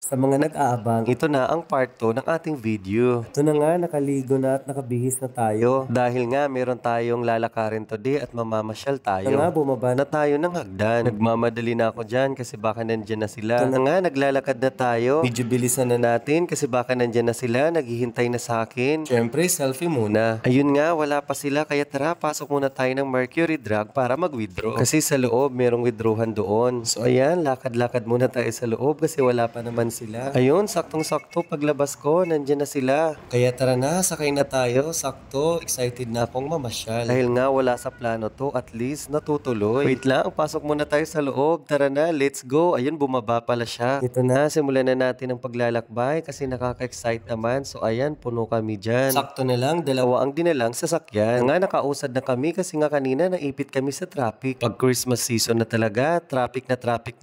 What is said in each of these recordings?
Sa mga nag-aabang, ito na ang part 2 ng ating video. Ito na nga, nakaligo na at nakabihis na tayo. Dahil nga meron tayong lalakarin today at mamamasyal tayo. Ito nga, bumaba na tayo ng hagdan. Nagmamadali na ako dyan kasi baka nandyan na sila. Ito na nga, naglalakad na tayo. Medyo bilisan na natin kasi baka nandyan na sila, naghihintay na sa akin. Siyempre, selfie muna. Ayun nga, wala pa sila kaya tara, pasok muna tayo ng Mercury Drug para mag-withdraw. Kasi sa loob, merong withdrawhan doon. So ayan, lakad-lakad muna tayo sa loob kasi wala pa naman sila. Ayun, saktong-sakto paglabas ko, nandyan na sila. Kaya tara na, sakay na tayo. Sakto, excited na akong mamasyal. Dahil nga wala sa plano to, at least natutuloy. Wait lang, pasok muna tayo sa loob. Tara na, let's go. Ayun, bumaba pala siya. Ito na, simulan na natin ang paglalakbay kasi nakaka-excite naman. So ayan, puno kami dyan. Sakto na lang, dalawa ang dinalang sasakyan. Nga nakausad na kami kasi nga kanina naipit kami sa traffic. Pag Christmas season na talaga, traffic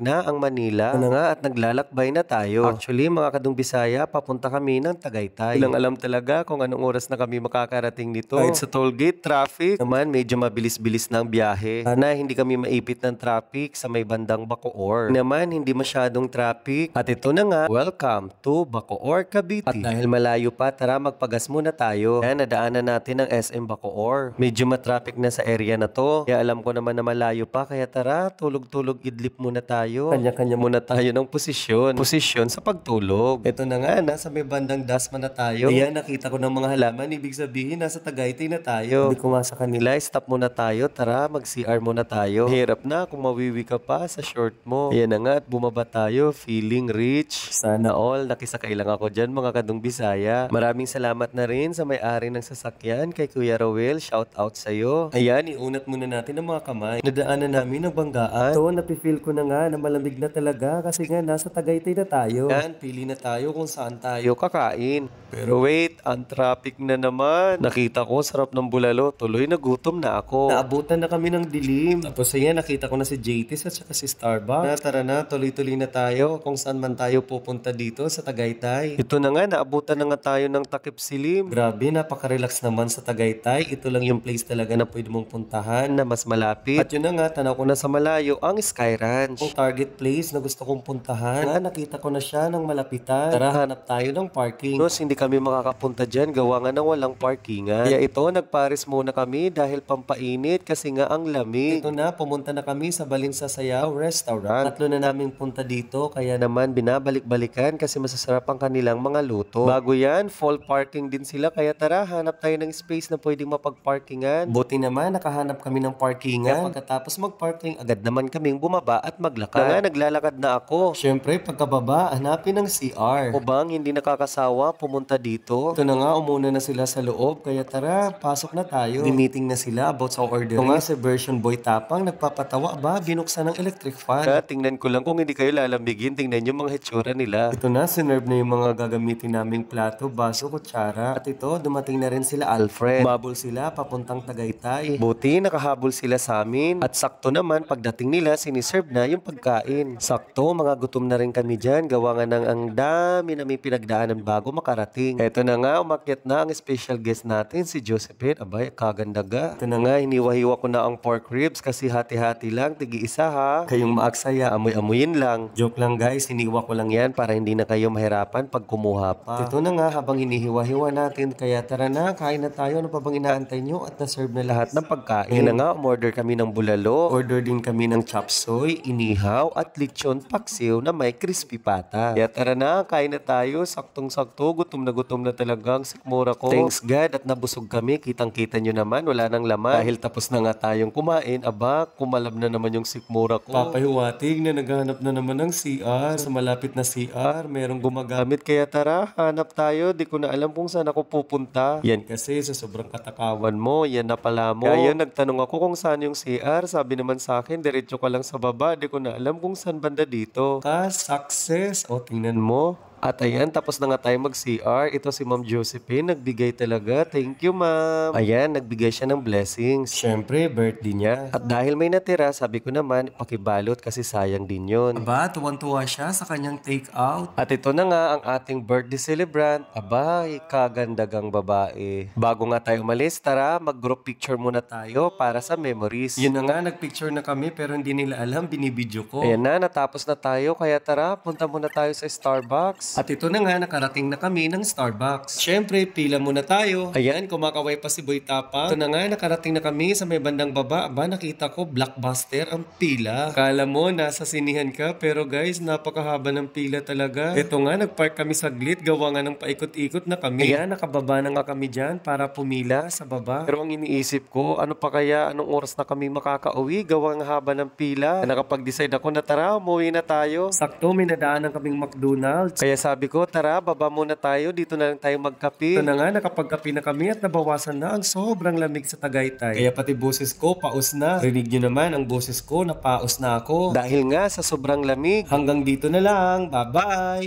na ang Manila. Ano nga at naglalakbay na tayo. Actually, mga kadung Bisaya, papunta kami ng Tagaytay. Ilang alam talaga kung anong oras na kami makakarating nito. Kahit sa tollgate, traffic naman medyo mabilis-bilis na ang biyahe. Sana hindi kami maipit ng traffic sa may bandang Bacoor. Naman hindi masyadong traffic. At ito na nga, welcome to Bacoor, Cavite. At dahil malayo pa, tara magpagas muna tayo. Yan, nadaanan natin ang SM Bacoor. Medyo matraffic na sa area na to. Kaya alam ko naman na malayo pa, kaya tara, tulog-tulog idlip muna tayo. Kanya-kanya muna tayo ng posisyon. Posisyon sa pagtulog. Ito na nga, nasa may bandang Dasma na tayo. Ayan, nakita ko ng mga halaman. Ibig sabihin, nasa Tagaytay na tayo. Sabi ko nga sa kanila, stop muna tayo. Tara, mag-CR muna tayo. Hirap na kung mawiwi ka pa sa short mo. Ayan na nga, at bumaba tayo. Feeling rich. Sana all. Nakisakay lang ako dyan, mga kadung Bisaya. Maraming salamat na rin sa may-ari ng sasakyan, kay Kuya Rowel. Shout out sa'yo. Ayan, iunat muna natin ang mga kamay. Nadaanan namin ng banggaan. So, napifeel ko na nga na malamig na talaga kasi nga nasa Tagaytay na tayo. Yan, pili na tayo kung saan tayo kakain. Pero wait, ang traffic na naman. Nakita ko, sarap ng bulalo. Tuloy nagutom na ako. Naabutan na kami ng dilim. Tapos ayan, nakita ko na si JT's at saka si Starbucks. Tara na, tuloy-tuloy na tayo kung saan man tayo pupunta dito sa Tagaytay. Ito na nga, naabutan na nga tayo ng Takip Silim. Grabe, napaka-relax naman sa Tagaytay. Ito lang yung place talaga na pwede mong puntahan na mas malapit. At yun na nga, tanaw ko na sa malayo ang Sky Ranch. Ang target place na gusto kong puntahan. Nga, nakita ko na siya ng malapitan. Tara, hanap tayo ng parking. Nos, hindi kami makakapunta dyan, gawa nga ng walang parkingan. Kaya ito, nagparis muna kami dahil pampainit kasi nga ang lamig. Ito na, pumunta na kami sa Balinsasayaw Restaurant. Tatlo na naming punta dito, kaya naman binabalik-balikan kasi masasarap ang kanilang mga luto. Bago yan, full parking din sila, kaya tara, hanap tayo ng space na pwedeng mapagparkingan. Buti naman, nakahanap kami ng parkingan. Kaya pagkatapos magparking, agad naman kaming bumaba at maglakad. Nga, naglalakad na ako. Siyempre, pagkababa, hanapin ng CR. O bang hindi nakakasawa pumunta dito? Ito na nga, umuna na sila sa loob, kaya tara, pasok na tayo. Di-meeting na sila about sa ordering. Ito nga, si version boy tapang, nagpapatawa ba, binuksan ng electric fan. Tingnan ko lang kung hindi kayo lalamigin, tingnan yung mga hitsura nila. Ito na, sinerve na yung mga gagamitin naming plato, baso, kutsara. At ito, dumating na rin sila Alfred. Bubble sila, papuntang Tagaytay. Buti, nakahabol sila sa amin. At sakto naman, pagdating nila, siniserve na yung pagkain. Sakto, mga gutom na rin kami dyan, gawa nga ng ang dami namin pinagdaanan bago makarating. Ito na nga, umakyat na ang special guest natin, si Josephine. Abay, kagandaga. Ito na nga, hiniwa-hiwa ko na ang pork ribs kasi hati-hati lang, tigi-isa ha. Kayong maaksaya, amoy-amuyin lang. Joke lang guys, hiniwa ko lang yan para hindi na kayo mahirapan pag kumuha pa. Ito na nga, habang hinihiwa-hiwa natin, kaya tara na, kain na tayo. Ano pa bang inaantay nyo? At na-serve na lahat ng pagkain. Ngayon na nga, umorder kami ng bulalo. Order din kami ng chop suey, inihaw, at lechon paksiw na may crispy pata. Kaya tara na, kain na tayo. Saktong-sakto, gutom na talagang sikmura ko. Thanks God at nabusog kami. Kitang-kita nyo naman, wala nang laman. Dahil tapos na nga tayong kumain, aba, kumalab na naman yung sikmura ko. Papahiwatig na naghanap na naman ng CR. Sa malapit na CR, merong gumagamit. Kaya tara, hanap tayo. Di ko na alam kung saan ako pupunta. Yan kasi sa sobrang katakawan mo, yan na pala mo. Kaya nagtanong ako kung saan yung CR. Sabi naman sa akin, diretso ka lang sa baba. Di ko na alam kung saan banda dito. Success. O, tingnan mo. At ayan, tapos na nga tayo mag-CR. Ito si Ma'am Josephine, nagbigay talaga. Thank you, ma'am. Ayan, nagbigay siya ng blessings. Siyempre, birthday niya. At dahil may natira, sabi ko naman, pakibalot kasi sayang din yun. Aba, tuwang-tuwa siya sa kanyang take out. At ito na nga ang ating birthday celebrant. Abay, kagandagang babae. Bago nga tayo umalis, tara, mag-group picture muna tayo para sa memories. Yun na nga, nagpicture na kami pero hindi nila alam, binibidyo ko. Ayan na, natapos na tayo, kaya tara, punta muna tayo sa Starbucks. At ito na nga, nakarating na kami ng Starbucks. Siyempre, pila muna tayo. Ayan, kumakaway pa si Boy Tapa. Ito na nga, nakarating na kami sa may bandang baba. Aba, nakita ko, blockbuster ang pila. Kala mo, nasa sinihan ka. Pero guys, napakahaba ng pila talaga. Ito nga, nagpark kami saglit. Gawa nga ng paikot-ikot na kami. Ayan, nakababa na nga kami dyan para pumila sa baba. Pero ang iniisip ko, ano pa kaya, anong oras na kami makakauwi? Gawa nga haba ng pila. Nakapag-decide ako na tara, umuwi na tayo. Sakto, may nadaanan kaming McDonald's. Kaya sabi ko, tara, baba muna tayo. Dito na lang tayo magkape. Ito na nga, nakapagkape na kami at nabawasan na ang sobrang lamig sa Tagaytay. Kaya pati boses ko, paus na. Rinig nyo naman ang boses ko, napaus na ako. Dahil nga sa sobrang lamig. Hanggang dito na lang. Bye-bye!